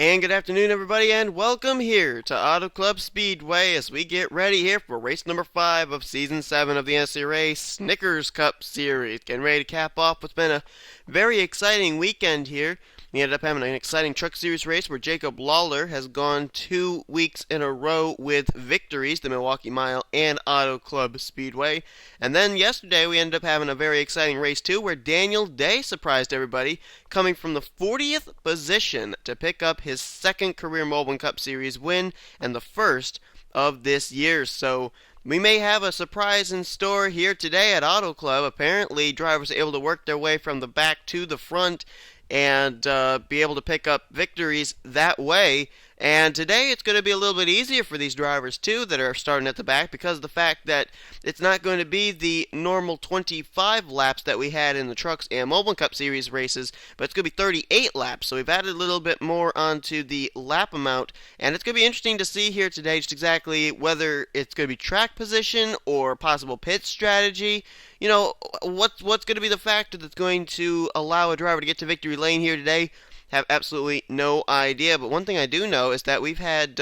And good afternoon, everybody, and welcome here to Auto Club Speedway as we get ready here for race number 5 of Season 7 of the NNSCRA Snickers Cup Series. Getting ready to cap off what's been a very exciting weekend here. We ended up having an exciting Truck Series race where Jacob Lawler has gone 2 weeks in a row with victories, the Milwaukee Mile and Auto Club Speedway. And then yesterday we ended up having a very exciting race too where Daniel Day surprised everybody, coming from the 40th position to pick up his second career Mobil1 Cup Series win and the first of this year. So we may have a surprise in store here today at Auto Club. Apparently drivers are able to work their way from the back to the front and be able to pick up victories that way. And today it's going to be a little bit easier for these drivers too that are starting at the back, because of the fact that it's not going to be the normal 25 laps that we had in the Trucks and Mobil1 Cup Series races, but it's going to be 38 laps. So we've added a little bit more onto the lap amount, and it's going to be interesting to see here today just exactly whether it's going to be track position or possible pit strategy. You know, what's going to be the factor that's going to allow a driver to get to victory lane here today? Have absolutely no idea, but one thing I do know is that we've had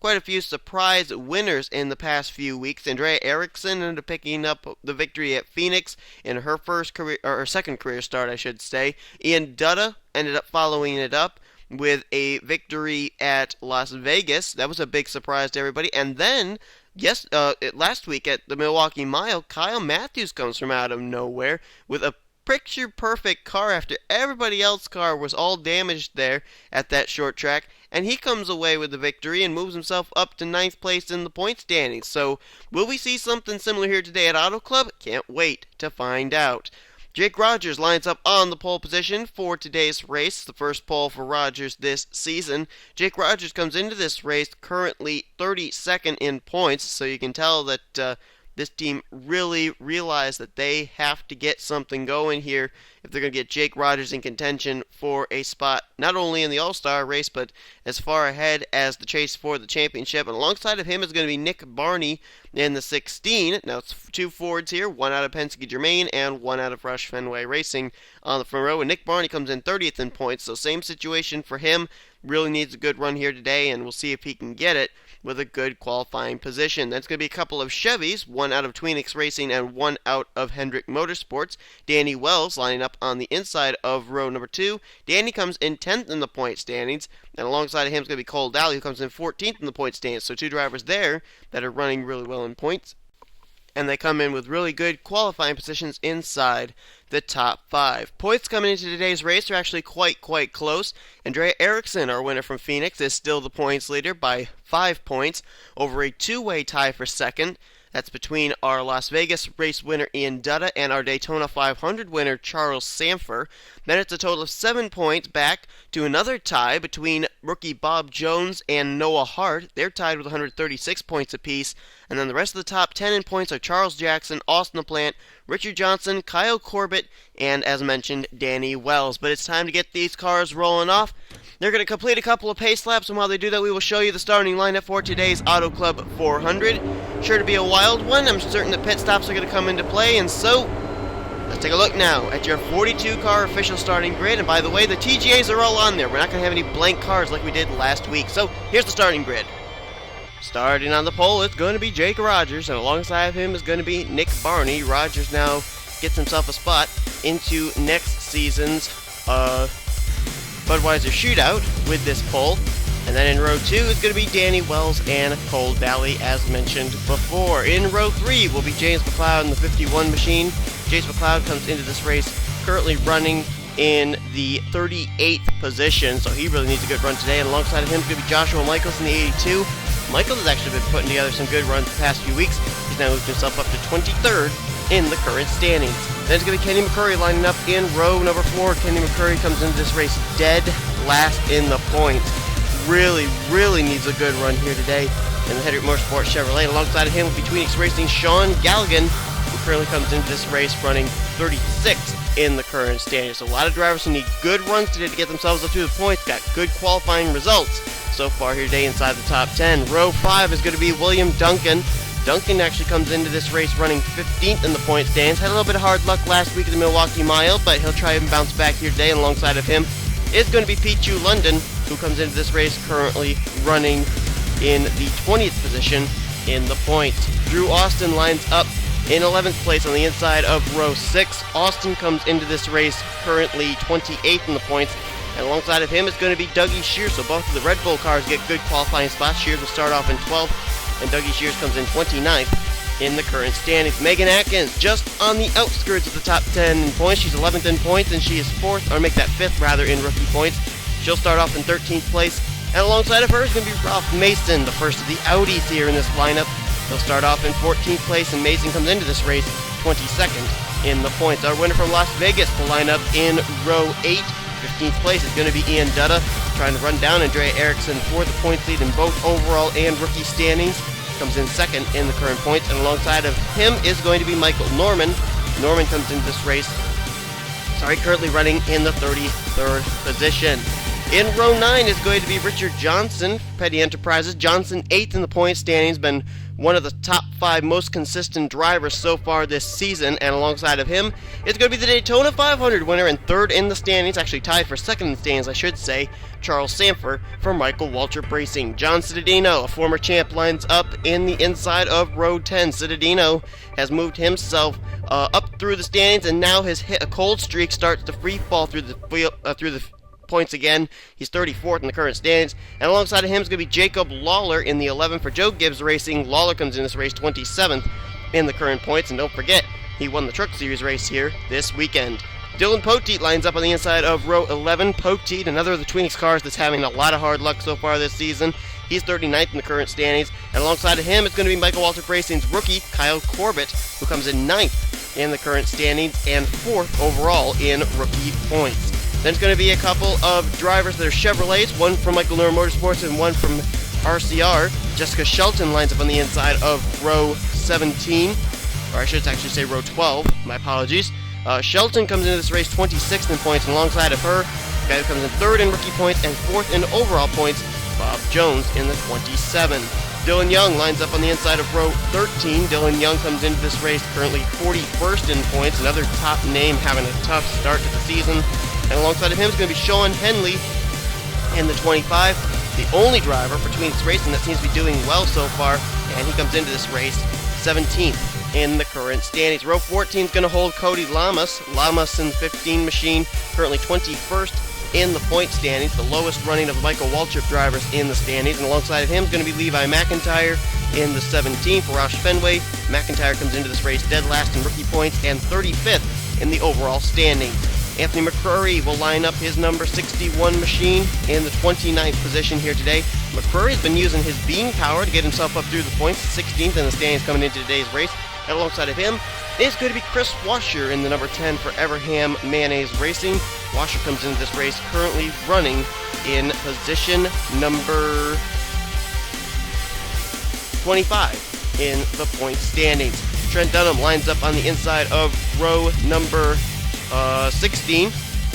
quite a few surprise winners in the past few weeks. Andrea Eriksson ended up picking up the victory at Phoenix in her first career, or her second career start, I should say. Ian Dutta ended up following it up with a victory at Las Vegas. That was a big surprise to everybody. And then last week at the Milwaukee Mile, Kyle Matthews comes from out of nowhere with a picture-perfect car after everybody else's car was all damaged there at that short track, and he comes away with the victory and moves himself up to 9th place in the point standings. So, will we see something similar here today at Auto Club? Can't wait to find out. Jake Rogers lines up on the pole position for today's race, the first pole for Rogers this season. Jake Rogers comes into this race currently 32nd in points, so you can tell that this team really realized that they have to get something going here if they're going to get Jake Rogers in contention for a spot not only in the All-Star race but as far ahead as the chase for the championship. And alongside of him is going to be Nick Barney in the 16. Now it's 2 Fords here, one out of Penske Germain and one out of Rush Fenway Racing on the front row. And Nick Barney comes in 30th in points, so same situation for him. Really needs a good run here today, and we'll see if he can get it with a good qualifying position. That's going to be a couple of Chevys, one out of Tweenix Racing and one out of Hendrick Motorsports. Danny Wells lining up on the inside of row number 2. Danny comes in 10th in the point standings, and alongside of him is going to be Cole Dowley, who comes in 14th in the point standings. So 2 drivers there that are running really well in points, and they come in with really good qualifying positions inside the top 5. Points coming into today's race are actually quite close. Andrea Eriksson, our winner from Phoenix, is still the points leader by 5 points over a 2-way tie for second. That's between our Las Vegas race winner Ian Dutta and our Daytona 500 winner Charles Sanford. Then it's a total of 7 points back to another tie between rookie Bob Jones and Noah Hart. They're tied with 136 points apiece. And then the rest of the top 10 in points are Charles Jackson, Austin LaPlante, Richard Johnson, Kyle Corbett, and as mentioned, Danny Wells. But it's time to get these cars rolling off. They're going to complete a couple of pace laps, and while they do that, we will show you the starting lineup for today's Auto Club 400. Sure to be a wild one. I'm certain that pit stops are going to come into play, and so let's take a look now at your 42-car official starting grid. And by the way, the TGAs are all on there. We're not going to have any blank cars like we did last week. So here's the starting grid. Starting on the pole, it's going to be Jake Rogers, and alongside of him is going to be Nick Barney. Rogers now gets himself a spot into next season's Budweiser Shootout with this pole. And then in row 2 is going to be Danny Wells and Cole Dowley, as mentioned before. In row 3 will be James McLeod in the 51 machine. James McLeod comes into this race currently running in the 38th position, so he really needs a good run today. And alongside of him is going to be Joshua Michaels in the 82. Michaels has actually been putting together some good runs the past few weeks. He's now moved himself up to 23rd in the current standings. Then it's going to be Kenny McCurry lining up in row number 4. Kenny McCurry comes into this race dead last in the points. Really needs a good run here today in the Hendrick Motorsports Chevrolet. Alongside of him will be Tweenix Racing Sean Galligan, who currently comes into this race running 36th in the current standings. So a lot of drivers who need good runs today to get themselves up to the points. Got good qualifying results so far here today inside the top 10. Row 5 is going to be William Duncan. Duncan actually comes into this race running 15th in the point standings. Had a little bit of hard luck last week at the Milwaukee Mile, but he'll try and bounce back here today. And alongside of him is going to be Pichu London, who comes into this race currently running in the 20th position in the points. Drew Austin lines up in 11th place on the inside of row 6. Austin comes into this race currently 28th in the points, and alongside of him is going to be Dougie Shears, so both of the Red Bull cars get good qualifying spots. Shears will start off in 12th, and Dougie Shears comes in 29th in the current standings. Megan Atkins just on the outskirts of the top 10 in points. She's 11th in points, and she is 5th rather in rookie points. She'll start off in 13th place, and alongside of her is going to be Ralph Mason, the first of the Audis here in this lineup. He'll start off in 14th place, and Mason comes into this race 22nd in the points. Our winner from Las Vegas will line up in row 8. 15th place is going to be Ian Dutta, trying to run down Andrea Eriksson for the points lead in both overall and rookie standings. Comes in 2nd in the current points, and alongside of him is going to be Michael Norman. Norman comes into this race, currently running in the 33rd position. In row 9 is going to be Richard Johnson, Petty Enterprises. Johnson 8th in the point standings, been one of the top 5 most consistent drivers so far this season, and alongside of him is going to be the Daytona 500 winner and 3rd in the standings, actually tied for 2nd in the standings, I should say, Charles Sanford for Michael Waltrip Racing. John Cittadino, a former champ, lines up in the inside of row 10. Cittadino has moved himself up through the standings and now has hit a cold streak, starts to free fall through the points again. He's 34th in the current standings, and alongside of him is going to be Jacob Lawler in the 11 for Joe Gibbs Racing. Lawler comes in this race 27th in the current points, and don't forget, he won the Truck Series race here this weekend. Dylan Poteet lines up on the inside of row 11. Poteet, another of the Twinks cars that's having a lot of hard luck so far this season. He's 39th in the current standings, and alongside of him is going to be Michael Waltrip Racing's rookie, Kyle Corbett, who comes in 9th in the current standings and 4th overall in rookie points. Then it's going to be a couple of drivers that are Chevrolets, one from Michael Norman Motorsports and one from RCR. Jessica Shelton lines up on the inside of row 17, or I should actually say row 12, my apologies. Shelton comes into this race 26th in points, and alongside of her, the guy who comes in 3rd in rookie points and 4th in overall points, Bob Jones in the 27. Dylan Young lines up on the inside of row 13. Dylan Young comes into this race currently 41st in points, another top name having a tough start to the season. And alongside of him is going to be Sean Henley in the 25, the only driver for Twinks Racing that seems to be doing well so far, and he comes into this race 17th in the current standings. Row 14 is going to hold Cody Lamas. Lamas in the 15 machine, currently 21st in the point standings, the lowest running of Michael Waltrip drivers in the standings. And alongside of him is going to be Levi McIntyre in the 17 for Roush Fenway. McIntyre comes into this race dead last in rookie points and 35th in the overall standings. Anthony McCrory will line up his number 61 machine in the 29th position here today. McCrory has been using his beam power to get himself up through the points, 16th in the standings coming into today's race. And alongside of him is going to be Chris Washer in the number 10 for Everham Mayonnaise Racing. Washer comes into this race currently running in position number 25 in the point standings. Trent Dunham lines up on the inside of row number 16.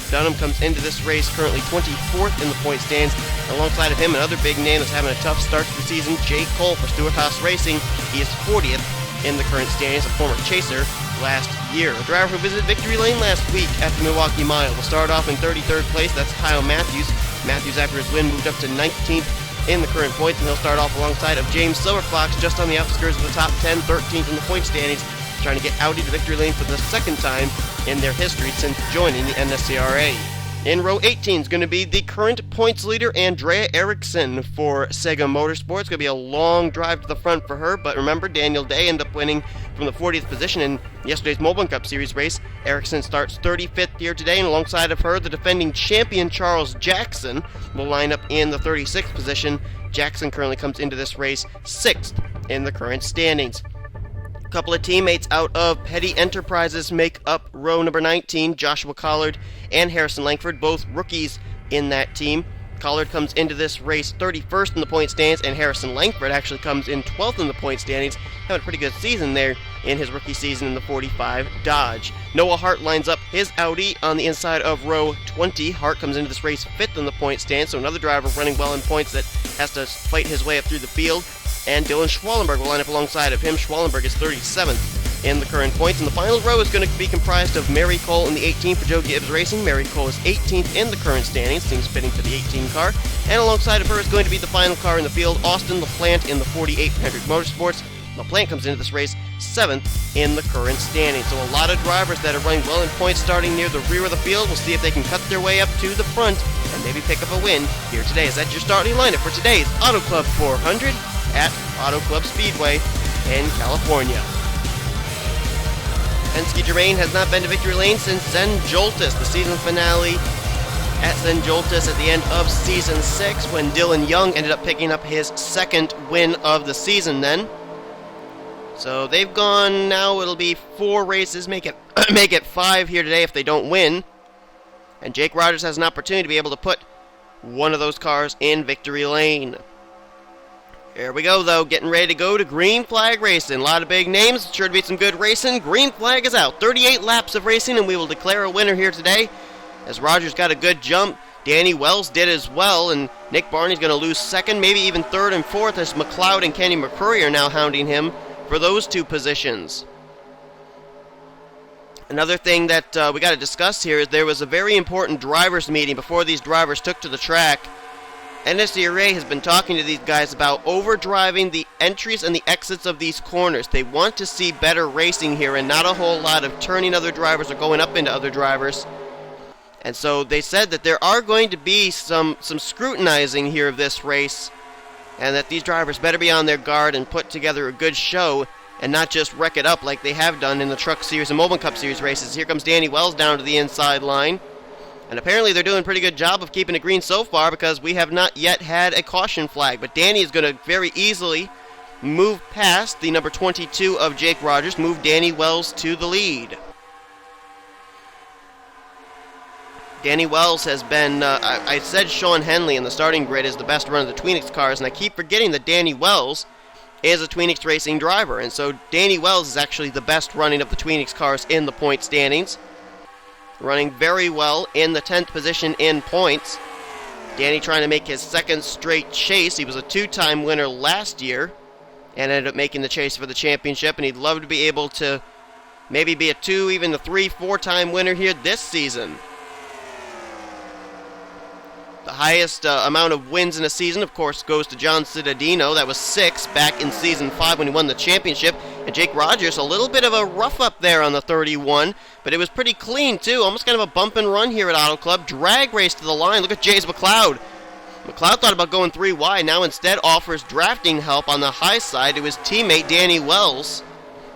Dunham comes into this race currently 24th in the point stands. Alongside of him, another big name that's having a tough start to the season, Jake Cole for Stewart Haas Racing. He is 40th in the current standings, a former chaser last year. A driver who visited Victory Lane last week at the Milwaukee Mile will start off in 33rd place. That's Kyle Matthews. Matthews, after his win, moved up to 19th in the current points, and he'll start off alongside of James Silverfox, just on the outskirts of the top 10, 13th in the point standings, trying to get Audi to Victory Lane for the second time in their history since joining the NNSCRA. In row 18 is going to be the current points leader, Andrea Eriksson for Sega Motorsports. It's going to be a long drive to the front for her, but remember, Daniel Day ended up winning from the 40th position in yesterday's Mobil Cup Series race. Eriksson starts 35th here today, and alongside of her, the defending champion Charles Jackson will line up in the 36th position. Jackson currently comes into this race 6th in the current standings. A couple of teammates out of Petty Enterprises make up row number 19, Joshua Collard and Harrison Langford, both rookies in that team. Collard comes into this race 31st in the point standings, and Harrison Langford actually comes in 12th in the point standings, having a pretty good season there in his rookie season in the 45 Dodge. Noah Hart lines up his Audi on the inside of row 20. Hart comes into this race 5th in the point stands, so another driver running well in points that has to fight his way up through the field. And Dylan Schwallenberg will line up alongside of him. Schwallenberg is 37th in the current points. And the final row is going to be comprised of Mary Cole in the 18 for Joe Gibbs Racing. Mary Cole is 18th in the current standings, seems fitting for the 18 car. And alongside of her is going to be the final car in the field, Austin LaPlante in the 48 for Hendrick Motorsports. LaPlante comes into this race 7th in the current standings. So a lot of drivers that are running well in points starting near the rear of the field. We'll see if they can cut their way up to the front and maybe pick up a win here today. Is that your starting lineup for today's Auto Club 400 at Auto Club Speedway in California? Penske Germain has not been to victory lane since Zen Joltis, the season finale at Zen Joltis at the end of Season 6, when Dylan Young ended up picking up his second win of the season then. So they've gone now, it'll be 4 races, make it 5 here today if they don't win. And Jake Rogers has an opportunity to be able to put one of those cars in victory lane. Here we go, though, getting ready to go to Green Flag Racing. A lot of big names, sure to be some good racing. Green Flag is out. 38 laps of racing, and we will declare a winner here today. As Rogers got a good jump, Danny Wells did as well, and Nick Barney's going to lose second, maybe even third and fourth, as McLeod and Kenny McCurry are now hounding him for those 2 positions. Another thing that we got to discuss here is there was a very important drivers meeting before these drivers took to the track. NNSCRA has been talking to these guys about overdriving the entries and the exits of these corners. They want to see better racing here and not a whole lot of turning other drivers or going up into other drivers. And so they said that there are going to be some scrutinizing here of this race, and that these drivers better be on their guard and put together a good show and not just wreck it up like they have done in the Truck Series and Mobil Cup Series races. Here comes Danny Wells down to the inside line. And apparently they're doing a pretty good job of keeping it green so far, because we have not yet had a caution flag. But Danny is going to very easily move past the number 22 of Jake Rogers, move Danny Wells to the lead. Danny Wells has been, I said Sean Henley in the starting grid is the best run of the Tweenix cars, and I keep forgetting that Danny Wells is a Tweenix racing driver. And so Danny Wells is actually the best running of the Tweenix cars in the point standings. Running very well in the 10th position in points. Danny trying to make his second straight chase. He was a 2-time winner last year and ended up making the chase for the championship, and he'd love to be able to maybe be a 2, even a 3, 4-time winner here this season. The highest amount of wins in a season, of course, goes to John Cittadino. That was 6 back in Season 5 when he won the championship. And Jake Rogers, a little bit of a rough up there on the 31, but it was pretty clean, too. Almost kind of a bump and run here at Auto Club. Drag race to the line. Look at James McLeod. McLeod thought about going 3 wide. Now instead offers drafting help on the high side to his teammate Danny Wells.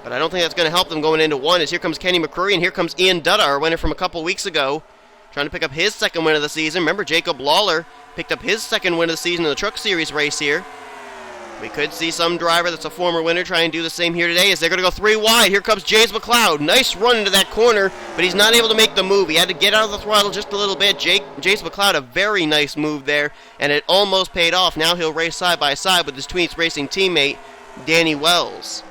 But I don't think that's going to help them going into 1, as here comes Kenny McCurry, and here comes Ian Dutta, our winner from a couple weeks ago, trying to pick up his second win of the season. Remember, Jacob Lawler picked up his second win of the season in the Truck Series race here. We could see some driver that's a former winner try and do the same here today, as they're going to go 3 wide. Here comes James McLeod. Nice run into that corner, but he's not able to make the move. He had to get out of the throttle just a little bit. James McLeod, a very nice move there, and it almost paid off. Now he'll race side by side with his Tweenix Racing teammate, Danny Wells.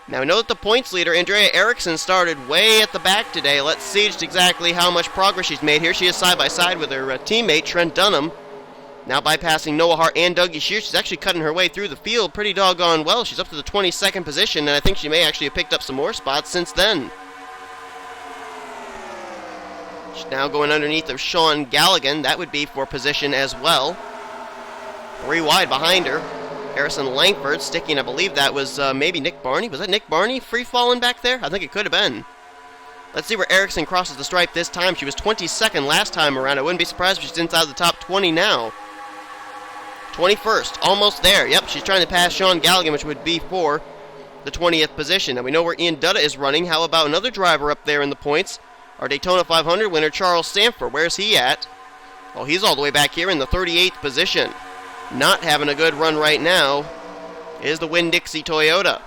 Now we know that the points leader, Andrea Eriksson, started way at the back today. Let's see just exactly how much progress she's made here. She is side by side with her teammate, Trent Dunham. Now bypassing Noah Hart and Dougie Shear. She's actually cutting her way through the field pretty doggone well. She's up to the 22nd position, and I think she may actually have picked up some more spots since then. She's now going underneath of Sean Galligan. That would be for position as well. 3 wide behind her. Harrison Langford sticking, I believe that was maybe Nick Barney. Was that Nick Barney free-falling back there? I think it could have been. Let's see where Eriksson crosses the stripe this time. She was 22nd last time around. I wouldn't be surprised if she's inside the top 20 now. 21st, almost there. Yep, she's trying to pass Sean Galligan, which would be for the 20th position. And we know where Ian Dutta is running. How about another driver up there in the points? Our Daytona 500 winner, Charles Sanford. Where's he at? Oh, he's all the way back here in the 38th position. Not having a good run right now is the Winn-Dixie Toyota.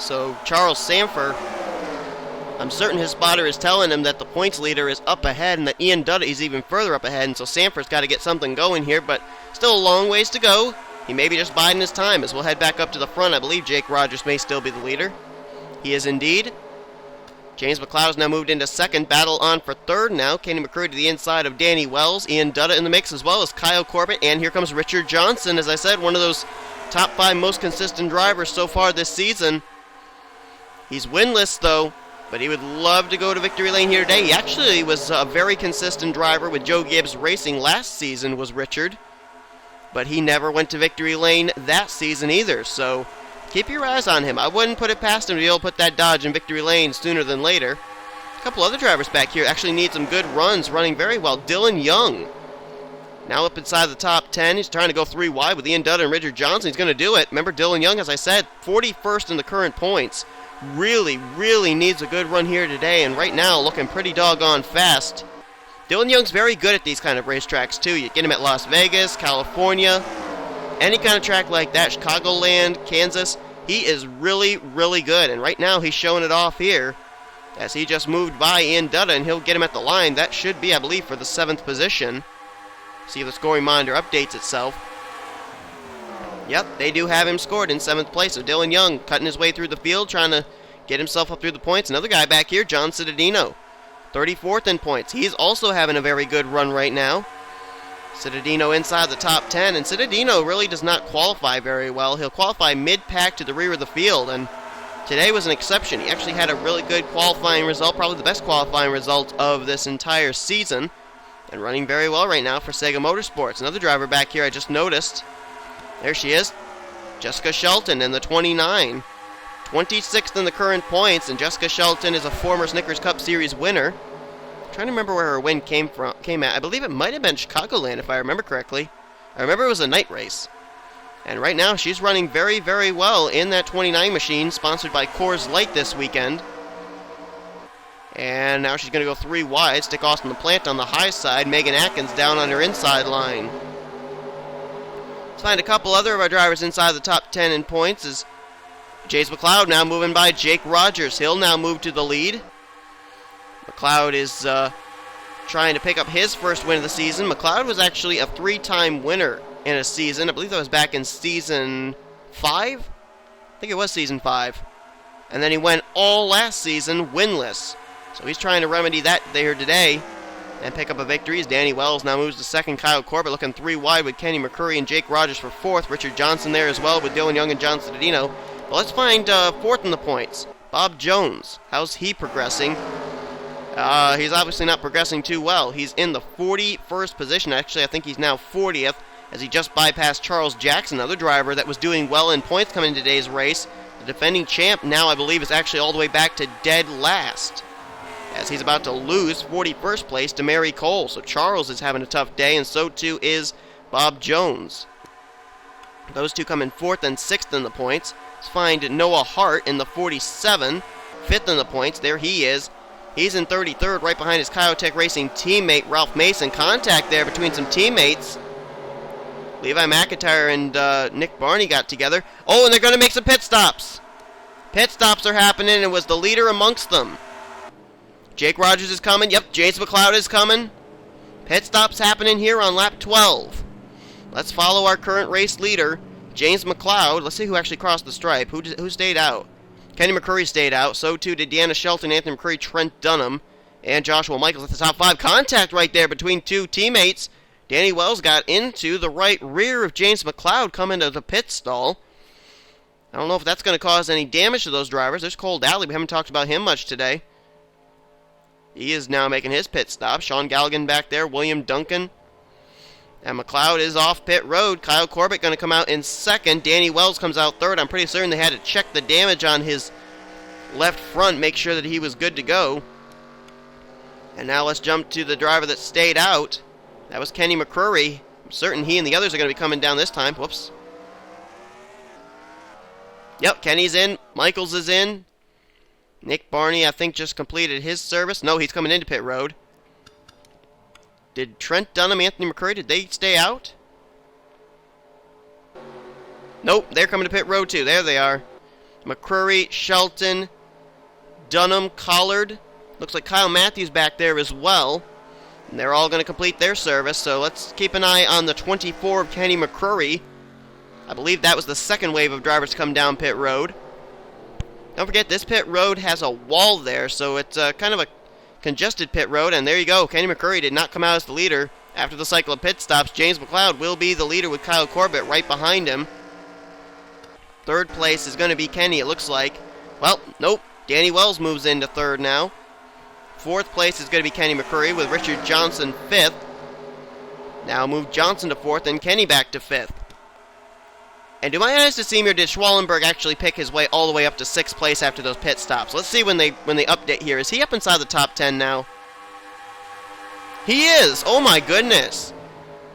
So Charles Sanford, I'm certain his spotter is telling him that the points leader is up ahead and that Ian Dutta is even further up ahead, and so Sanford's got to get something going here, but still a long ways to go. He may be just biding his time as we'll head back up to the front. I believe Jake Rogers may still be the leader. He is indeed. James McLeod has now moved into second. Battle on for third now. Kenny McCurry to the inside of Danny Wells. Ian Dutta in the mix, as well as Kyle Corbett. And here comes Richard Johnson. As I said, one of those top 5 most consistent drivers so far this season. He's winless, though, but he would love to go to victory lane here today. He actually was a very consistent driver with Joe Gibbs Racing last season, was Richard. But he never went to victory lane that season either, so keep your eyes on him. I wouldn't put it past him to be able to put that Dodge in victory lane sooner than later. A couple other drivers back here actually need some good runs, running very well. Dylan Young, now up inside the top 10. He's trying to go 3 wide with Ian Dutta and Richard Johnson. He's going to do it. Remember, Dylan Young, as I said, 41st in the current points. Really, really needs a good run here today, and right now looking pretty doggone fast. Dylan Young's very good at these kind of racetracks, too. You get him at Las Vegas, California, any kind of track like that, Chicagoland, Kansas. He is really, really good, and right now he's showing it off here as he just moved by Ian Dutta, and he'll get him at the line. That should be, I believe, for the 7th position. See if the scoring monitor updates itself. Yep, they do have him scored in 7th place. So Dylan Young cutting his way through the field, trying to get himself up through the points. Another guy back here, John Cittadino, 34th in points. He's also having a very good run right now. Cittadino inside the top 10, and Cittadino really does not qualify very well. He'll qualify mid-pack to the rear of the field, and today was an exception. He actually had a really good qualifying result, probably the best qualifying result of this entire season, and running very well right now for Sega Motorsports. Another driver back here I just noticed. There she is, Jessica Shelton in the 29. 26th in the current points, and Jessica Shelton is a former Snickers Cup Series winner. I'm trying to remember where her win came at. I believe it might have been Chicagoland, if I remember correctly. I remember it was a night race. And right now, she's running very, very well in that 29 machine, sponsored by Coors Light this weekend. And now she's going to go 3 wide, stick Austin LaPlante on the high side, Megan Atkins down on her inside line. Let's find a couple other of our drivers inside the top 10 in points. Is Jace McLeod now moving by Jake Rogers. He'll now move to the lead. McLeod is trying to pick up his first win of the season. McLeod was actually a 3-time winner in a season. I believe that was back in season 5? I think it was season 5. And then he went all last season winless. So he's trying to remedy that there today and pick up a victory. As Danny Wells now moves to second. Kyle Corbett looking 3 wide with Kenny McCurry and Jake Rogers for 4th. Richard Johnson there as well with Dylan Young and John Cittadino. But let's find 4th in the points. Bob Jones. How's he progressing? He's obviously not progressing too well. He's in the 41st position. Actually, I think he's now 40th as he just bypassed Charles Jackson, another driver that was doing well in points coming into today's race. The defending champ now, I believe, is actually all the way back to dead last, as he's about to lose 41st place to Mary Cole. So Charles is having a tough day, and so too is Bob Jones. Those two come in 4th and 6th in the points. Let's find Noah Hart in the 47, 5th in the points. There he is. He's in 33rd, right behind his Kyotech Racing teammate, Ralph Mason. Contact there between some teammates. Levi McIntyre and Nick Barney got together. Oh, and they're going to make some pit stops. Pit stops are happening, and it was the leader amongst them. Jake Rogers is coming. Yep, Jace McLeod is coming. Pit stops happening here on lap 12. Let's follow our current race leader, James McLeod. Let's see who actually crossed the stripe. Who stayed out? Kenny McCurry stayed out. So too did Deanna Shelton, Anthony McCurry, Trent Dunham, and Joshua Michaels at the top 5. Contact right there between two teammates. Danny Wells got into the right rear of James McLeod coming to the pit stall. I don't know if that's going to cause any damage to those drivers. There's Cole Dowley. We haven't talked about him much today. He is now making his pit stop. Sean Galligan back there. William Duncan. And McLeod is off pit road. Kyle Corbett going to come out in 2nd. Danny Wells comes out 3rd. I'm pretty certain they had to check the damage on his left front, make sure that he was good to go. And now let's jump to the driver that stayed out. That was Kenny McCurry. I'm certain he and the others are going to be coming down this time. Whoops. Yep, Kenny's in. Michaels is in. Nick Barney, I think, just completed his service. No, he's coming into pit road. Did Trent Dunham, Anthony McCurry, did they stay out? Nope, they're coming to pit road too. There they are. McCurry, Shelton, Dunham, Collard. Looks like Kyle Matthews back there as well. And they're all going to complete their service, so let's keep an eye on the 24 of Kenny McCurry. I believe that was the second wave of drivers to come down pit road. Don't forget, this pit road has a wall there, so it's kind of a congested pit road, and there you go. Kenny McCurry did not come out as the leader. After the cycle of pit stops, James McLeod will be the leader with Kyle Corbett right behind him. Third place is going to be Kenny, it looks like. Well, nope. Danny Wells moves into third now. Fourth place is going to be Kenny McCurry with Richard Johnson fifth. Now move Johnson to fourth and Kenny back to fifth. And to my honest esteem here, did Schwallenberg actually pick his way all the way up to sixth place after those pit stops? Let's see when they update here. Is he up inside the top 10 now? He is! Oh my goodness!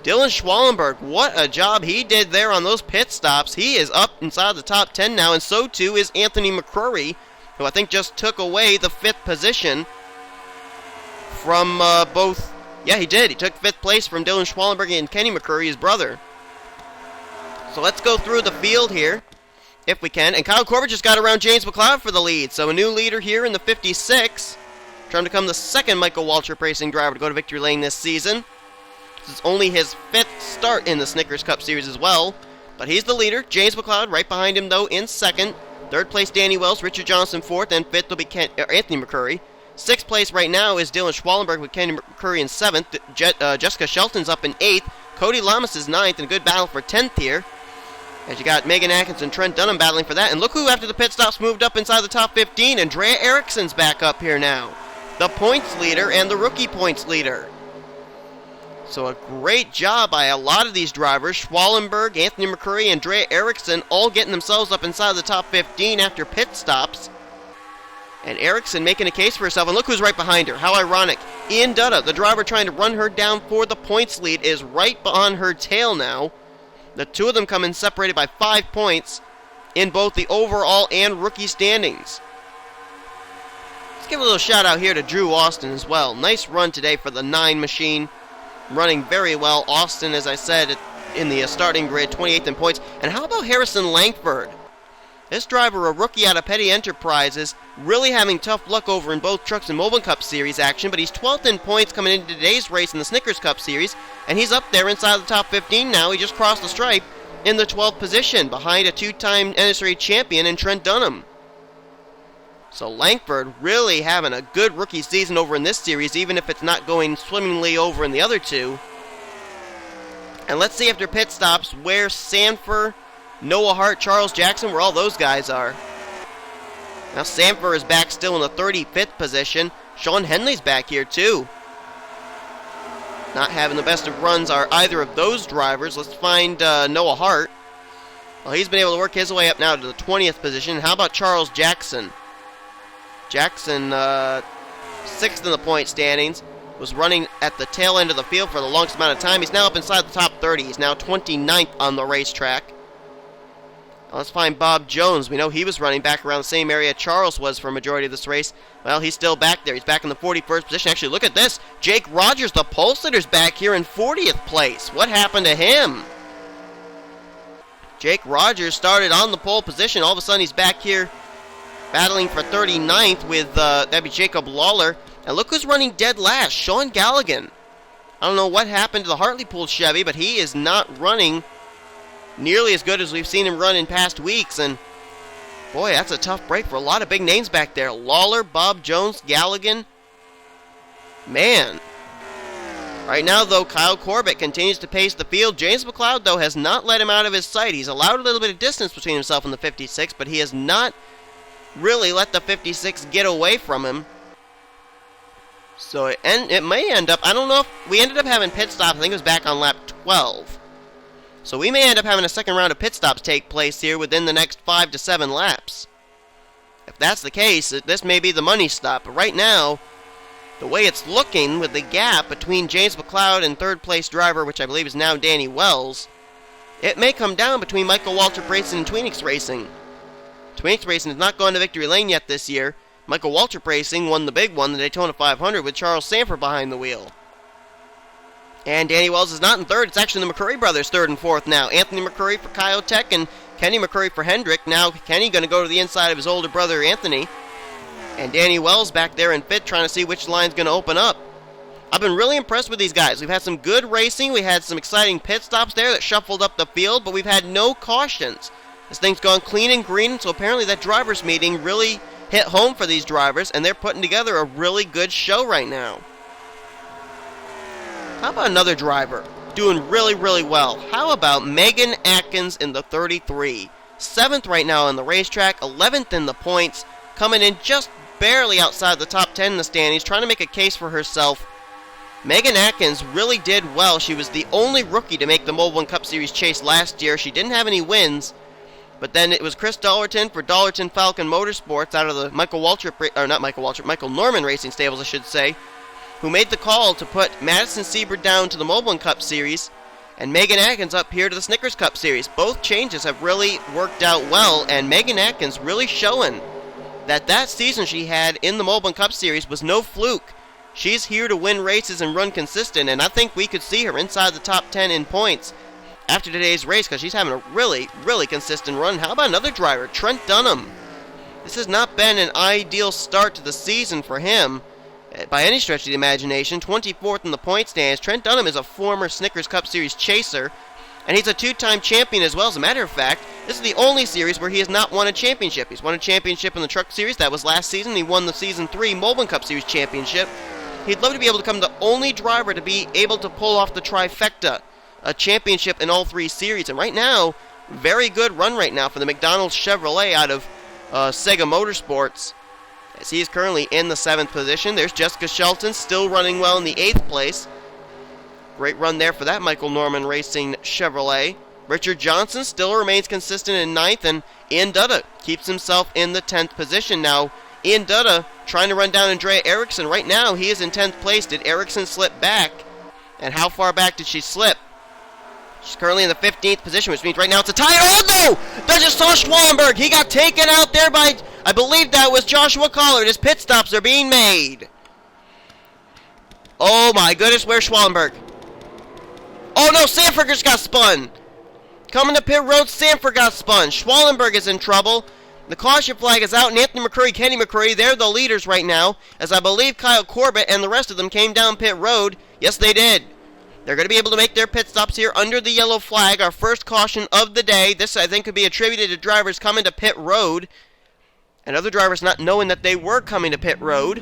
Dylan Schwallenberg, what a job he did there on those pit stops. He is up inside the top 10 now, and so too is Anthony McCrory, who I think just took away the fifth position from both. Yeah, he did. He took fifth place from Dylan Schwallenberg and Kenny McCurry, his brother. So let's go through the field here, if we can. And Kyle Corbett just got around James McLeod for the lead. So a new leader here in the 56, trying to become the second Michael Waltrip Racing driver to go to victory lane this season. This is only his fifth start in the Snickers Cup Series as well. But he's the leader. James McLeod right behind him, though, in second. Third place, Danny Wells. Richard Johnson fourth. And fifth will be Anthony McCurry. Sixth place right now is Dylan Schwallenberg with Kenny McCurry in seventh. Jessica Shelton's up in eighth. Cody Lamas is ninth, and a good battle for 10th here. As you got Megan Atkins and Trent Dunham battling for that. And look who, after the pit stops, moved up inside the top 15. Andrea Erickson's back up here now. The points leader and the rookie points leader. So a great job by a lot of these drivers. Schwallenberg, Anthony McCurry, and Andrea Erickson all getting themselves up inside the top 15 after pit stops. And Erickson making a case for herself. And look who's right behind her. How ironic. Ian Dutta, the driver trying to run her down for the points lead, is right on her tail now. The two of them come in separated by 5 points in both the overall and rookie standings. Let's give a little shout out here to Drew Austin as well. Nice run today for the 9 machine. Running very well. Austin, as I said, in the starting grid, 28th in points. And how about Harrison Langford? This driver, a rookie out of Petty Enterprises, really having tough luck over in both Trucks and Mobil Cup Series action, but he's 12th in points coming into today's race in the Snickers Cup Series, and he's up there inside the top 15 now. He just crossed the stripe in the 12th position, behind a two-time NNSCRA champion in Trent Dunham. So Langford really having a good rookie season over in this series, even if it's not going swimmingly over in the other two. And let's see after pit stops where Sanford, Noah Hart, Charles Jackson, where all those guys are. Now Sanford is back still in the 35th position. Sean Henley's back here too. Not having the best of runs are either of those drivers. Let's find Noah Hart. Well, he's been able to work his way up now to the 20th position. How about Charles Jackson? Jackson, 6th in the point standings, was running at the tail end of the field for the longest amount of time. He's now up inside the top 30. He's now 29th on the racetrack. Now let's find Bob Jones. We know he was running back around the same area Charles was for a majority of this race. Well, he's still back there. He's back in the 41st position. Actually, look at this. Jake Rogers, the pole sitter's back here in 40th place. What happened to him? Jake Rogers started on the pole position. All of a sudden, he's back here battling for 39th with, that'd be Jacob Lawler. And look who's running dead last, Sean Galligan. I don't know what happened to the Hartlepool Chevy, but he is not running nearly as good as we've seen him run in past weeks. And, boy, that's a tough break for a lot of big names back there. Lawler, Bob Jones, Galligan. Man. Right now, though, Kyle Corbett continues to pace the field. James McLeod, though, has not let him out of his sight. He's allowed a little bit of distance between himself and the 56, but he has not really let the 56 get away from him. So it may end up, I don't know if we ended up having pit stops. I think it was back on lap 12. So we may end up having a second round of pit stops take place here within the next 5 to 7 laps. If that's the case, this may be the money stop. But right now, the way it's looking with the gap between James McLeod and third place driver, which I believe is now Danny Wells, it may come down between Michael Waltrip Racing and Tweenix Racing. Tweenix Racing has not gone to victory lane yet this year. Michael Waltrip Racing won the big one, the Daytona 500, with Charles Sanford behind the wheel. And Danny Wells is not in third. It's actually the McCurry brothers third and fourth now. Anthony McCurry for Kyotech and Kenny McCurry for Hendrick. Now Kenny going to go to the inside of his older brother Anthony. And Danny Wells back there in fifth trying to see which line's going to open up. I've been really impressed with these guys. We've had some good racing. We had some exciting pit stops there that shuffled up the field, but we've had no cautions. This thing's gone clean and green, so apparently that drivers' meeting really hit home for these drivers, and they're putting together a really good show right now. How about another driver doing really, really well? How about Megan Atkins in the 33? 7th right now on the racetrack, 11th in the points, coming in just barely outside the top 10 in the standings, trying to make a case for herself. Megan Atkins really did well. She was the only rookie to make the Mobil1 Cup Series chase last year. She didn't have any wins, but then it was Chris Dollerton for Dollerton Falcon Motorsports out of the Michael Norman Racing Stables, I should say, who made the call to put Madison Sieber down to the Mobil1 Cup Series and Megan Atkins up here to the Snickers Cup Series. Both changes have really worked out well, and Megan Atkins really showing that season she had in the Mobil1 Cup Series was no fluke. She's here to win races and run consistent, and I think we could see her inside the top 10 in points after today's race because she's having a really, really consistent run. How about another driver, Trent Dunham? This has not been an ideal start to the season for him by any stretch of the imagination. 24th in the point stands. Trent Dunham is a former Snickers Cup Series chaser, and he's a two-time champion as well. As a matter of fact, this is the only series where he has not won a championship. He's won a championship in the Truck Series. That was last season. He won the Season 3 Mobil1 Cup Series championship. He'd love to be able to become the only driver to be able to pull off the trifecta, a championship in all 3 series. And right now, very good run right now for the McDonald's Chevrolet out of Sega Motorsports, as he is currently in the 7th position. There's Jessica Shelton still running well in the 8th place. Great run there for that Michael Norman Racing Chevrolet. Richard Johnson still remains consistent in 9th, and Ian Dutta keeps himself in the 10th position. Now, Ian Dutta trying to run down Andrea Eriksson. Right now, he is in 10th place. Did Eriksson slip back? And how far back did she slip? She's currently in the 15th position, which means right now it's a tie. Oh, no! I just saw Schwallenberg. He got taken out there by, I believe that was Joshua Collard. His pit stops are being made. Oh, my goodness, where's Schwallenberg? Oh, no, Sanford just got spun. Coming to pit road, Sanford got spun. Schwallenberg is in trouble. The caution flag is out, and Anthony McCurry, Kenny McCurry, they're the leaders right now, as I believe Kyle Corbett and the rest of them came down pit road. Yes, they did. They're going to be able to make their pit stops here under the yellow flag, our first caution of the day. This, I think, could be attributed to drivers coming to pit road, and other drivers not knowing that they were coming to pit road.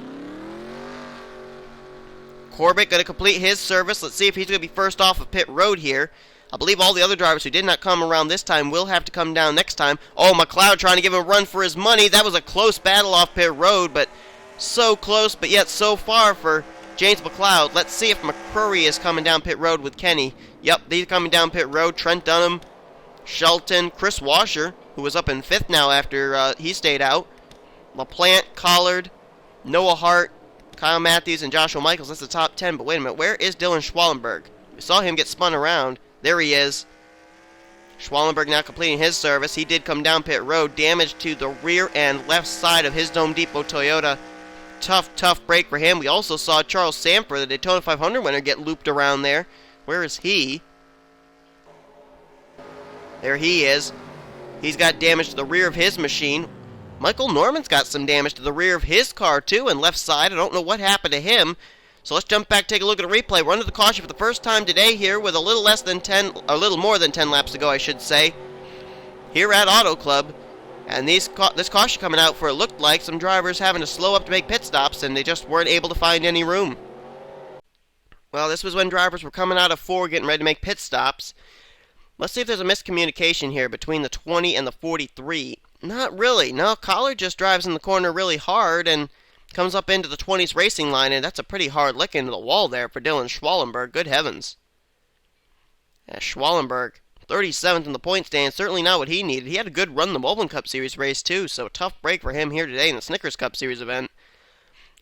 Corbett going to complete his service. Let's see if he's going to be first off of pit road here. I believe all the other drivers who did not come around this time will have to come down next time. Oh, McLeod trying to give him a run for his money. That was a close battle off pit road, but so close, but yet so far for James McLeod. Let's see if McCurry is coming down pit road with Kenny. Yep, he's coming down pit road. Trent Dunham, Shelton, Chris Washer, who was up in 5th now after he stayed out. LaPlante, Collard, Noah Hart, Kyle Matthews, and Joshua Michaels. That's the top 10, but wait a minute. Where is Dylan Schwallenberg? We saw him get spun around. There he is. Schwallenberg now completing his service. He did come down pit road. Damage to the rear and left side of his Dome Depot Toyota. Tough break for him. We also saw Charles Samper, the Daytona 500 winner, get looped around there. Where is he? There he is. He's got damage to the rear of his machine. Michael Norman's got some damage to the rear of his car, too, and left side. I don't know what happened to him. So let's jump back, take a look at a replay. We're under the caution for the first time today here with a little more than 10 laps to go, I should say, here at Auto Club. And this caution coming out for, it looked like, some drivers having to slow up to make pit stops, and they just weren't able to find any room. Well, this was when drivers were coming out of 4, getting ready to make pit stops. Let's see if there's a miscommunication here between the 20 and the 43. Not really. No, Collard just drives in the corner really hard and comes up into the 20s racing line, and that's a pretty hard lick into the wall there for Dylan Schwallenberg. Good heavens. Yeah, Schwallenberg, 37th in the point stand, certainly not what he needed. He had a good run in the Mobil1 Cup Series race, too, so tough break for him here today in the Snickers Cup Series event.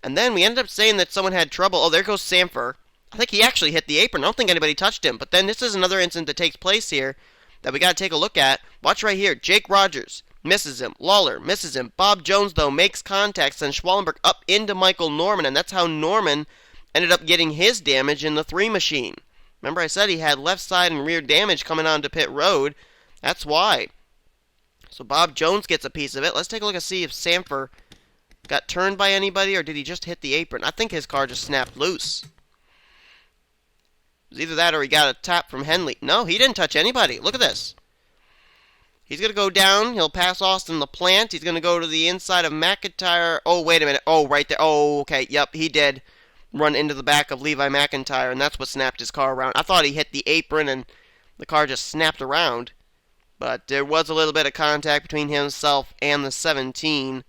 And then we ended up saying that someone had trouble. Oh, there goes Sanford. I think he actually hit the apron. I don't think anybody touched him. But then this is another incident that takes place here that we got to take a look at. Watch right here. Jake Rogers misses him. Lawler misses him. Bob Jones, though, makes contact, sends Schwallenberg up into Michael Norman, and that's how Norman ended up getting his damage in the 3 machine. Remember I said he had left side and rear damage coming onto pit road. That's why. So Bob Jones gets a piece of it. Let's take a look and see if Sanford got turned by anybody, or did he just hit the apron? I think his car just snapped loose. It was either that or he got a tap from Henley. No, he didn't touch anybody. Look at this. He's going to go down. He'll pass Austin LaPlante. He's going to go to the inside of McIntyre. Oh, wait a minute. Oh, right there. Oh, okay. Yep, he did run into the back of Levi McIntyre, and that's what snapped his car around. I thought he hit the apron, and the car just snapped around. but there was a little bit of contact between himself and the 17.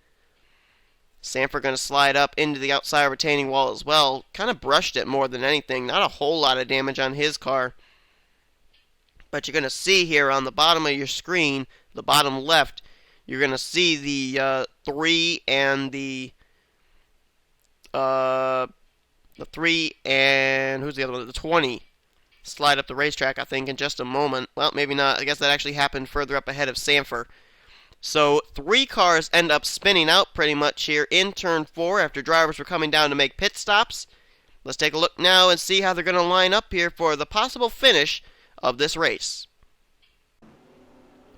Sanford going to slide up into the outside retaining wall as well. Kind of brushed it more than anything. Not a whole lot of damage on his car. But you're going to see here on the bottom of your screen, the bottom left, you're going to see the 3 and the 3 and who's the other one? The 20 slide up the racetrack, I think, in just a moment. Well, maybe not. I guess that actually happened further up ahead of Sanford. So 3 cars end up spinning out pretty much here in turn 4 after drivers were coming down to make pit stops. Let's take a look now and see how they're going to line up here for the possible finish of this race.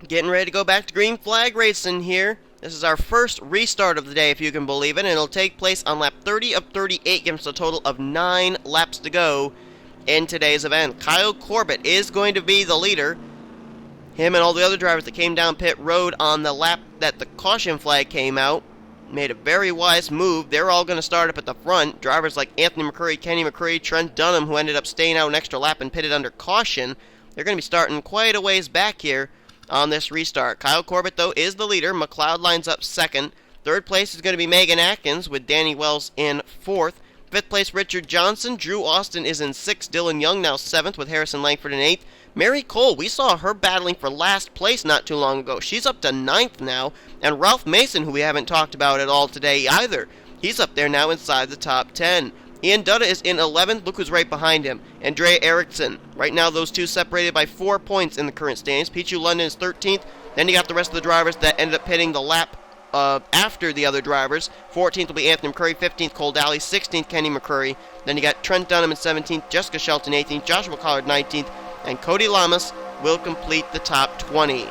Getting ready to go back to green flag racing here. This is our first restart of the day, if you can believe it, and it'll take place on lap 30 of 38, giving us a total of 9 laps to go in today's event. Kyle Corbett is going to be the leader. Him and all the other drivers that came down pit road on the lap that the caution flag came out made a very wise move. They're all going to start up at the front. Drivers like Anthony McCurry, Kenny McCurry, Trent Dunham, who ended up staying out an extra lap and pitted under caution, they're going to be starting quite a ways back here on this restart. Kyle Corbett, though, is the leader. McLeod lines up second. Third place is going to be Megan Atkins with Danny Wells in fourth. Fifth place, Richard Johnson. Drew Austin is in sixth. Dylan Young now seventh with Harrison Langford in eighth. Mary Cole, we saw her battling for last place not too long ago. She's up to ninth now. And Ralph Mason, who we haven't talked about at all today either, he's up there now inside the top 10. Ian Dutta is in 11th. Look who's right behind him. Andrea Eriksson. Right now, those two separated by 4 points in the current standings. Pichu London is 13th. Then you got the rest of the drivers that ended up pitting the lap after the other drivers. 14th will be Anthony McCurry. 15th, Cole Daly. 16th, Kenny McCurry. Then you got Trent Dunham in 17th. Jessica Shelton 18th. Joshua Collard 19th. And Cody Lamas will complete the top 20.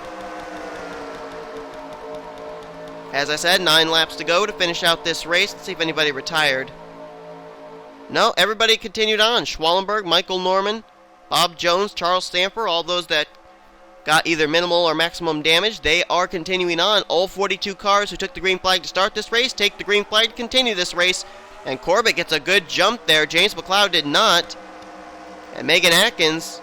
As I said, 9 laps to go to finish out this race. Let's see if anybody retired. No, everybody continued on. Schwallenberg, Michael Norman, Bob Jones, Charles Stamper, all those that got either minimal or maximum damage, they are continuing on. All 42 cars who took the green flag to start this race take the green flag to continue this race. And Corbett gets a good jump there. James McLeod did not. And Megan Atkins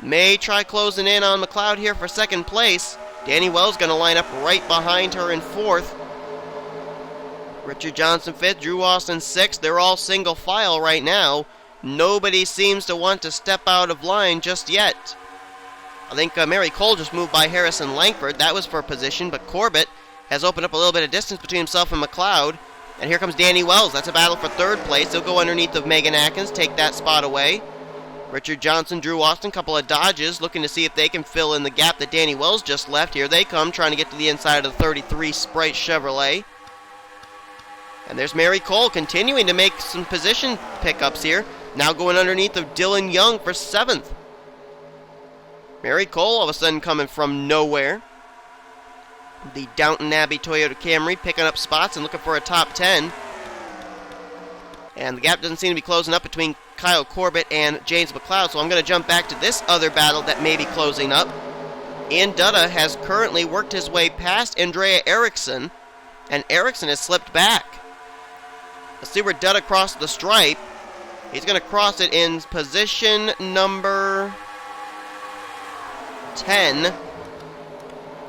may try closing in on McLeod here for second place. Danny Wells going to line up right behind her in fourth. Richard Johnson fifth, Drew Austin sixth. They're all single file right now. Nobody seems to want to step out of line just yet. I think Mary Cole just moved by Harrison Langford. That was for position, but Corbett has opened up a little bit of distance between himself and McLeod. And here comes Danny Wells. That's a battle for third place. He'll go underneath of Megan Atkins, take that spot away. Richard Johnson, Drew Austin, couple of dodges, looking to see if they can fill in the gap that Danny Wells just left. Here they come, trying to get to the inside of the 33 Sprite Chevrolet. And there's Mary Cole continuing to make some position pickups here. Now going underneath of Dylan Young for 7th. Mary Cole all of a sudden coming from nowhere. The Downton Abbey Toyota Camry picking up spots and looking for a top 10. And the gap doesn't seem to be closing up between Kyle Corbett and James McLeod, so I'm going to jump back to this other battle that may be closing up. Ian Dutta has currently worked his way past Andrea Eriksson, and Eriksson has slipped back. Let's see where Dutta crossed the stripe. He's going to cross it in position number 10,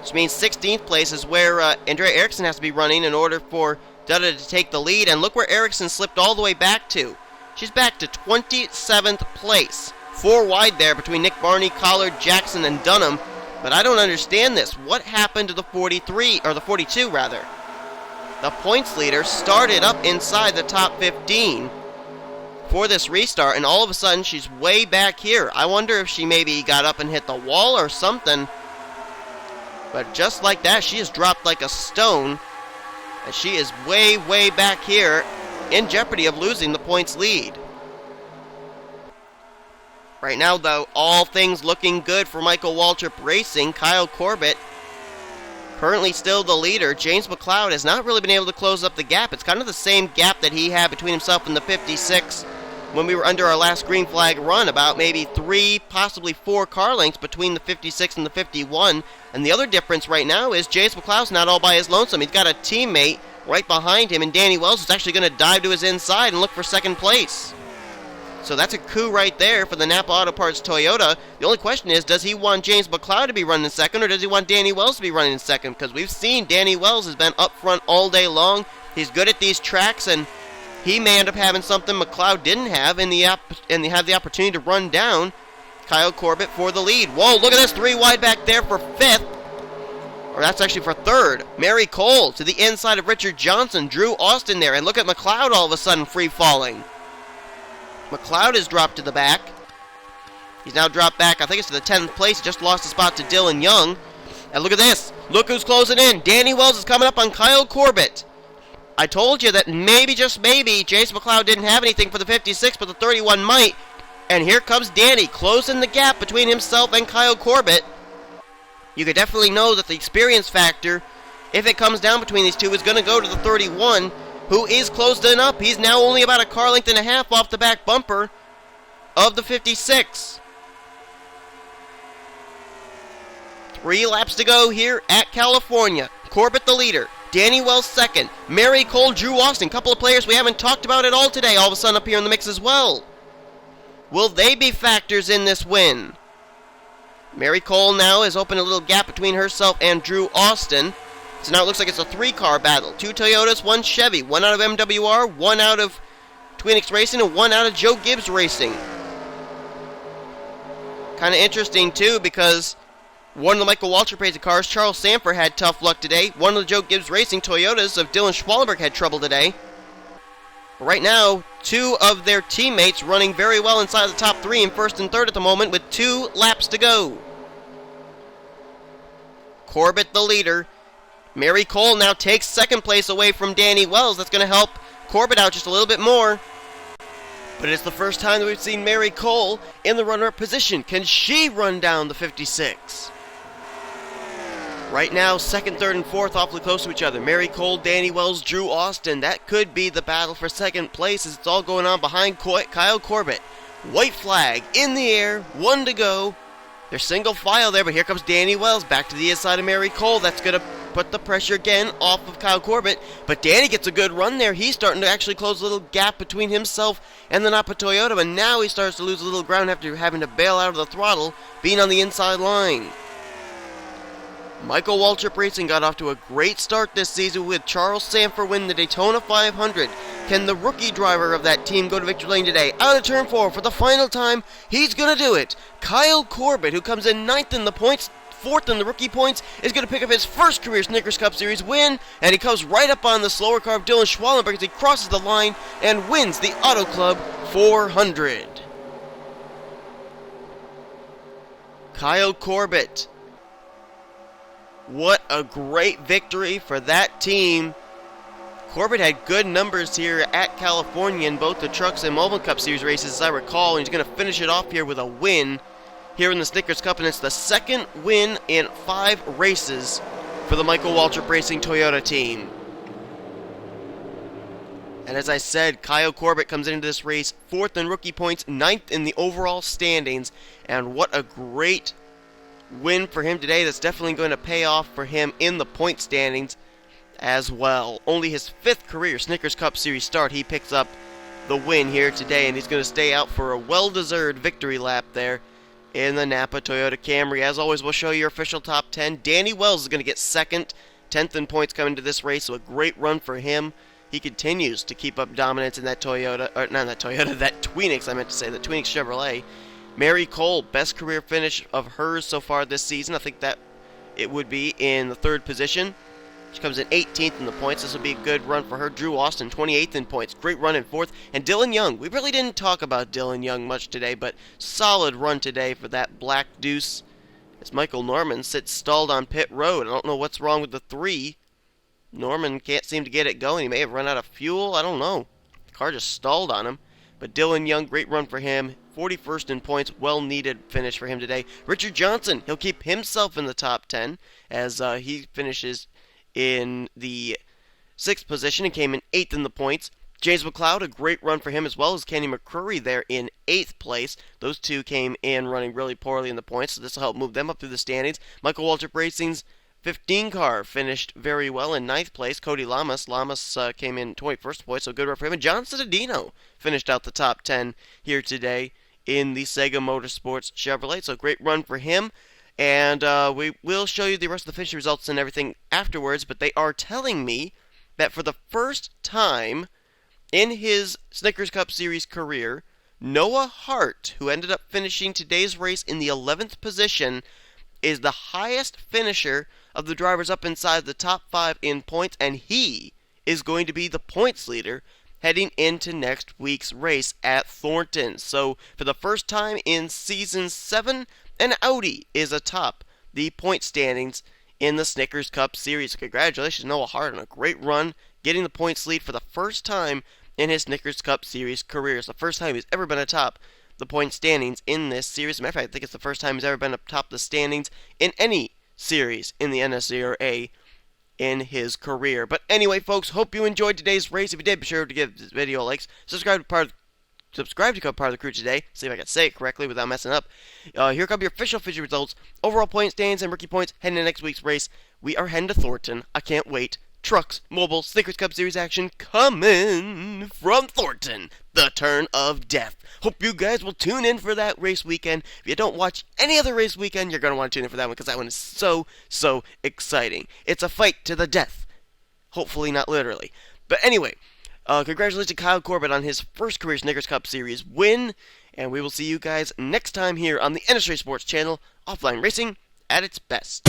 which means 16th place is where Andrea Eriksson has to be running in order for Dutta to take the lead. And look where Eriksson slipped all the way back to. She's back to 27th place. 4 wide there between Nick Barney, Collard, Jackson, and Dunham. But I don't understand this. What happened to the 43, or the 42 rather? The points leader started up inside the top 15 for this restart, and all of a sudden she's way back here. I wonder if she maybe got up and hit the wall or something. But just like that, she has dropped like a stone, and she is way, way back here in jeopardy of losing the points lead. Right now, though, all things looking good for Michael Waltrip Racing. Kyle Corbett currently still the leader. James McLeod has not really been able to close up the gap. It's kind of the same gap that he had between himself and the 56 when we were under our last green flag run, about maybe 3, possibly 4 car lengths between the 56 and the 51. And the other difference right now is James McLeod's not all by his lonesome. He's got a teammate right behind him, and Danny Wells is actually going to dive to his inside and look for second place. So that's a coup right there for the Napa Auto Parts Toyota. The only question is, does he want James McLeod to be running in second, or does he want Danny Wells to be running in second? Because we've seen Danny Wells has been up front all day long. He's good at these tracks, and he may end up having something McLeod didn't have, and they have the opportunity to run down Kyle Corbett for the lead. Whoa, look at this, 3 wide back there for fifth. Or that's actually for third. Mary Cole to the inside of Richard Johnson. Drew Austin there, and look at McLeod all of a sudden free falling. McLeod is dropped to the back. He's now dropped back, I think it's to the 10th place. He just lost a spot to Dylan Young. And look at this. Look who's closing in. Danny Wells is coming up on Kyle Corbett. I told you that maybe, just maybe, Jace McLeod didn't have anything for the 56, but the 31 might. And here comes Danny, closing the gap between himself and Kyle Corbett. You could definitely know that the experience factor, if it comes down between these two, is going to go to the 31, who is closing up. He's now only about a car length and a half off the back bumper of the 56. 3 laps to go here at California. Corbett the leader. Danny Wells second. Mary Cole, Drew Austin. Couple of players we haven't talked about at all today, all of a sudden up here in the mix as well. Will they be factors in this win? Mary Cole now has opened a little gap between herself and Drew Austin. So now it looks like it's a 3-car battle. 2 Toyotas, 1 Chevy, 1 out of MWR, 1 out of Tweenix Racing, and 1 out of Joe Gibbs Racing. Kind of interesting, too, because one of the Michael Waltrip Racing cars, Charles Sanford, had tough luck today. One of the Joe Gibbs Racing Toyotas of Dylan Schwallenberg had trouble today. But right now, 2 of their teammates running very well inside the top 3 in first and third at the moment with 2 laps to go. Corbett the leader. Mary Cole now takes second place away from Danny Wells. That's going to help Corbett out just a little bit more. But it's the first time that we've seen Mary Cole in the runner-up position. Can she run down the 56? Right now, second, third, and fourth awfully close to each other. Mary Cole, Danny Wells, Drew Austin. That could be the battle for second place as it's all going on behind Kyle Corbett. White flag in the air, 1 to go. They're single file there, but here comes Danny Wells back to the inside of Mary Cole. That's going to put the pressure again off of Kyle Corbett. But Danny gets a good run there. He's starting to actually close a little gap between himself and the Napa Toyota, and now he starts to lose a little ground after having to bail out of the throttle, being on the inside line. Michael Waltrip Racing got off to a great start this season with Charles Sanford winning the Daytona 500. Can the rookie driver of that team go to victory lane today? Out of turn 4 for the final time. He's going to do it. Kyle Corbett, who comes in 9th in the points, 4th in the rookie points, is going to pick up his first career Snickers Cup Series win, and he comes right up on the slower car of Dylan Schwallenberg as he crosses the line and wins the Auto Club 400. Kyle Corbett. What a great victory for that team. Corbett had good numbers here at California in both the Trucks and Mobil Cup Series races, as I recall, and he's going to finish it off here with a win here in the Snickers Cup, and it's the second win in 5 races for the Michael Waltrip Racing Toyota team. And as I said, Kyle Corbett comes into this race 4th in rookie points, 9th in the overall standings, and what a great win for him today. That's definitely going to pay off for him in the point standings as well. Only his 5th career Snickers Cup Series start, he picks up the win here today, and he's going to stay out for a well-deserved victory lap there in the Napa Toyota Camry. As always, we'll show you your official top 10. Danny Wells is going to get 2nd, 10th in points coming to this race, so a great run for him. He continues to keep up dominance in that Toyota, or not that Toyota, that Tweenix, I meant to say, the Tweenix Chevrolet. Mary Cole, best career finish of hers so far this season. I think that it would be in the 3rd position. She comes in 18th in the points. This will be a good run for her. Drew Austin, 28th in points. Great run in 4th. And Dylan Young. We really didn't talk about Dylan Young much today, but solid run today for that Black Deuce. As Michael Norman sits stalled on pit road. I don't know what's wrong with the 3. Norman can't seem to get it going. He may have run out of fuel. I don't know. The car just stalled on him. But Dylan Young, great run for him. 41st in points, well-needed finish for him today. Richard Johnson, he'll keep himself in the top 10 as he finishes in the 6th position and came in 8th in the points. James McLeod, a great run for him, as well as Kenny McCrory there in 8th place. Those two came in running really poorly in the points, so this will help move them up through the standings. Michael Waltrip Racing's 15 car finished very well in ninth place. Cody Lamas. Lamas came in 21st place, so good run for him. And John Citadino finished out the top 10 here today in the Sega Motorsports Chevrolet. So great run for him. And we will show you the rest of the finish results and everything afterwards, but they are telling me that for the first time in his Snickers Cup Series career, Noah Hart, who ended up finishing today's race in the 11th position, is the highest finisher of the drivers up inside the top 5 in points, and he is going to be the points leader heading into next week's race at Thornton. So, for the first time in Season 7, an Audi is atop the point standings in the Snickers Cup Series. Congratulations, Noah Hart, on a great run, getting the points lead for the first time in his Snickers Cup Series career. It's the first time he's ever been atop the point standings in this series. As a matter of fact, I think it's the first time he's ever been atop the standings in any series in the NNSCRA in his career. But anyway, folks, hope you enjoyed today's race. If you did, be sure to give this video a like. Subscribe to become part of the crew today. See if I can say it correctly without messing up. Here come your official results. Overall point standings and rookie points heading into next week's race. We are heading to Thornton. I can't wait. Trucks, Mobile, Snickers Cup Series action coming from Thornton, the turn of death. Hope you guys will tune in for that race weekend. If you don't watch any other race weekend, you're going to want to tune in for that one because that one is so exciting. It's a fight to the death. Hopefully not literally. But anyway, congratulations to Kyle Corbett on his first career Snickers Cup Series win. And we will see you guys next time here on the NSRA Sports Channel, offline racing at its best.